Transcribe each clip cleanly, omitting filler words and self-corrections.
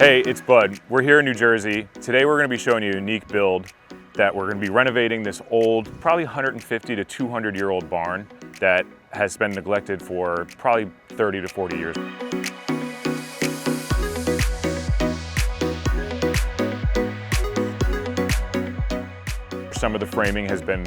Hey, it's Bud. We're here in New Jersey. Today we're going to be showing you a unique build that we're going to be renovating this old, probably 150 to 200 year old barn that has been neglected for probably 30 to 40 years. Some of the framing has been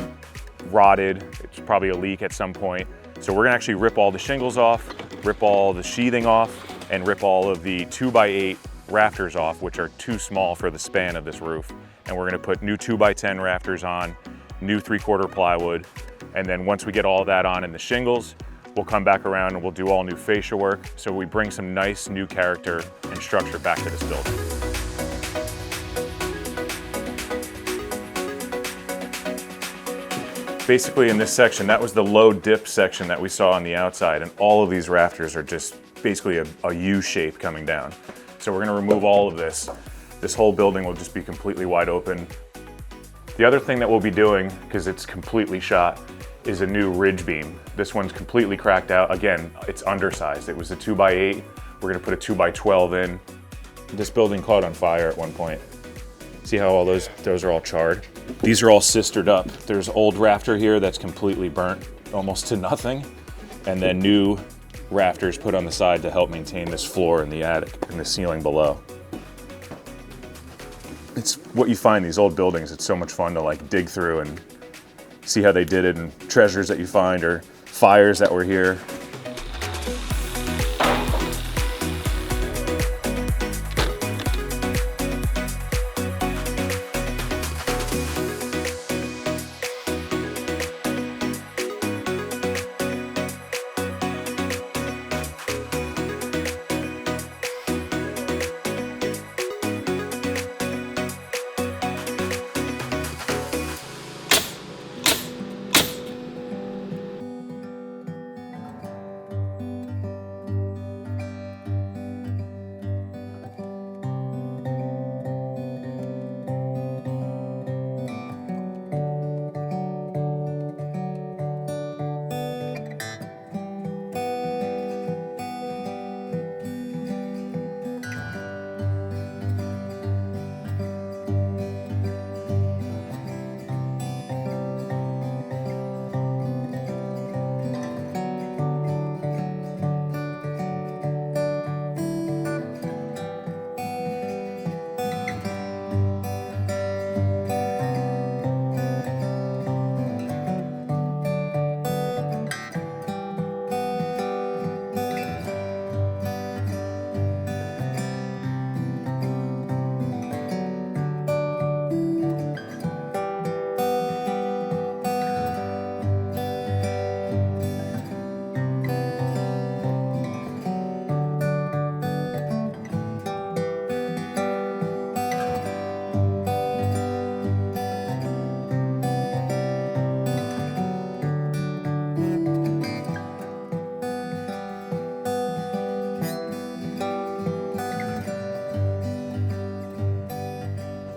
rotted. It's probably a leak at some point. So we're going to actually rip all the shingles off, rip all the sheathing off, and rip all of the 2x8 rafters off, which are too small for the span of this roof. And we're going to put new 2x10 rafters on, new 3/4 plywood. And then once we get all that on in the shingles, we'll come back around and we'll do all new fascia work. So we bring some nice new character and structure back to this building. Basically in this section, that was the low dip section that we saw on the outside, and all of these rafters are just basically a U shape coming down. So we're gonna remove all of this. This whole building will just be completely wide open. The other thing that we'll be doing, because it's completely shot, is a new ridge beam. This one's completely cracked out. Again, it's undersized. It was a 2x8. We're gonna put a 2x12 in. This building caught on fire at one point. See how all those are all charred? These are all sistered up. There's old rafter here that's completely burnt almost to nothing. And then new rafters put on the side to help maintain this floor in the attic and the ceiling below. It's what you find in these old buildings. It's so much fun to like dig through and see how they did it, and treasures that you find or fires that were here.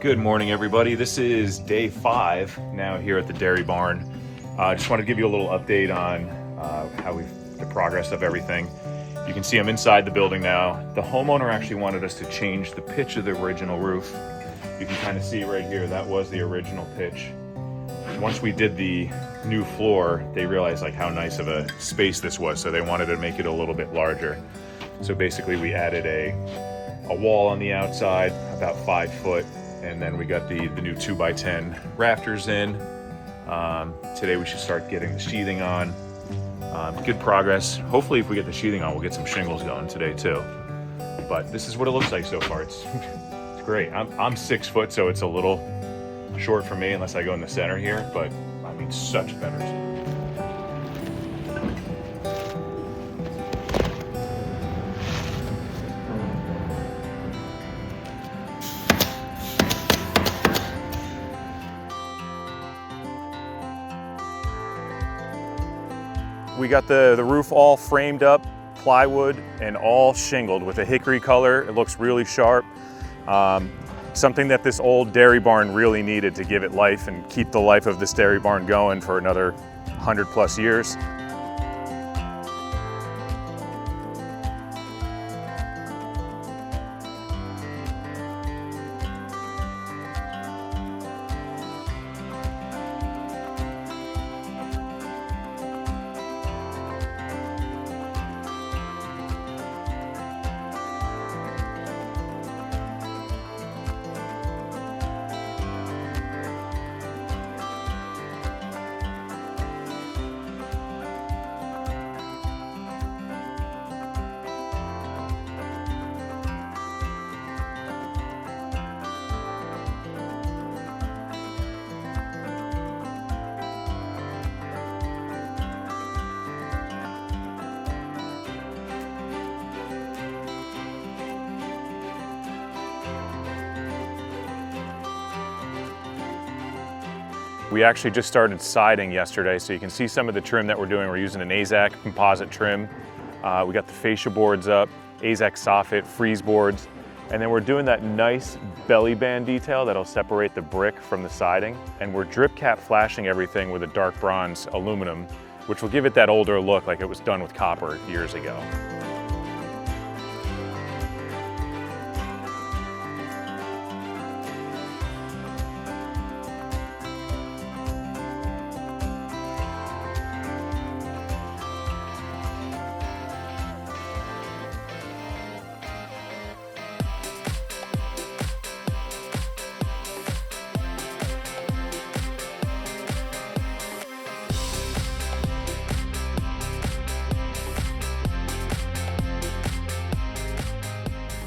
Good morning, everybody. This is day 5 now here at the dairy barn. I just want to give you a little update on the progress of everything. You can see I'm inside the building now. The homeowner actually wanted us to change the pitch of the original roof. You can kind of see right here, that was the original pitch. Once we did the new floor, they realized like how nice of a space this was, so they wanted to make it a little bit larger. So basically we added a wall on the outside, about 5 foot, and then we got the new 2x10 rafters in. Today we should start getting the sheathing on. Good progress. Hopefully if we get the sheathing on, we'll get some shingles going today too. But this is what it looks like so far. It's great. I'm 6 foot, so it's a little short for me unless I go in the center here, but I mean, such better. We got the roof all framed up, plywood, and all shingled with a hickory color. It looks really sharp. Something that this old dairy barn really needed to give it life and keep the life of this dairy barn going for another 100+ years. We actually just started siding yesterday, so you can see some of the trim that we're doing. We're using an AZEK composite trim. We got the fascia boards up, AZEK soffit, freeze boards, and then we're doing that nice belly band detail that'll separate the brick from the siding. And we're drip cap flashing everything with a dark bronze aluminum, which will give it that older look like it was done with copper years ago.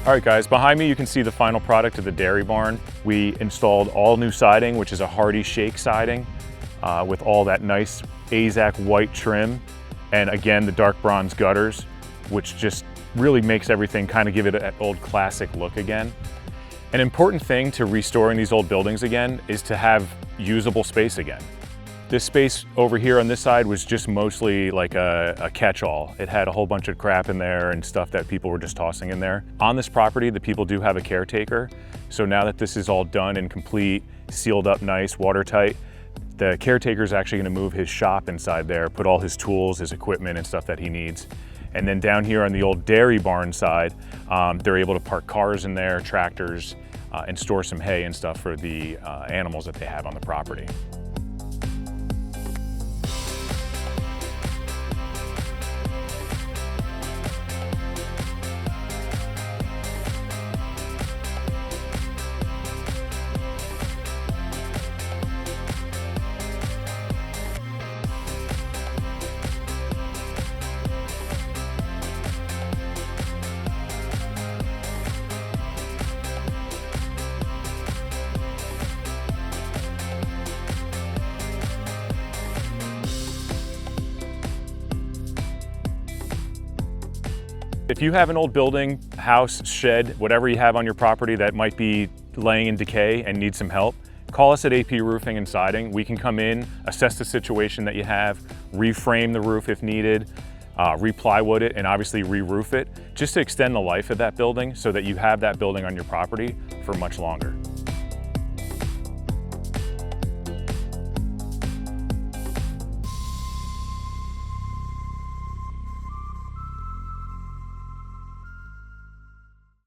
All right guys, behind me you can see the final product of the dairy barn. We installed all new siding, which is a Hardie shake siding with all that nice AZEK white trim. And again, the dark bronze gutters, which just really makes everything kind of give it an old classic look again. An important thing to restoring these old buildings again is to have usable space again. This space over here on this side was just mostly like a catch-all. It had a whole bunch of crap in there and stuff that people were just tossing in there. On this property, the people do have a caretaker. So now that this is all done and complete, sealed up nice, watertight, the caretaker is actually gonna move his shop inside there, put all his tools, his equipment and stuff that he needs. And then down here on the old dairy barn side, they're able to park cars in there, tractors, and store some hay and stuff for the animals that they have on the property. If you have an old building, house, shed, whatever you have on your property that might be laying in decay and needs some help, call us at AP Roofing and Siding. We can come in, assess the situation that you have, reframe the roof if needed, re-plywood it, and obviously re-roof it, just to extend the life of that building so that you have that building on your property for much longer.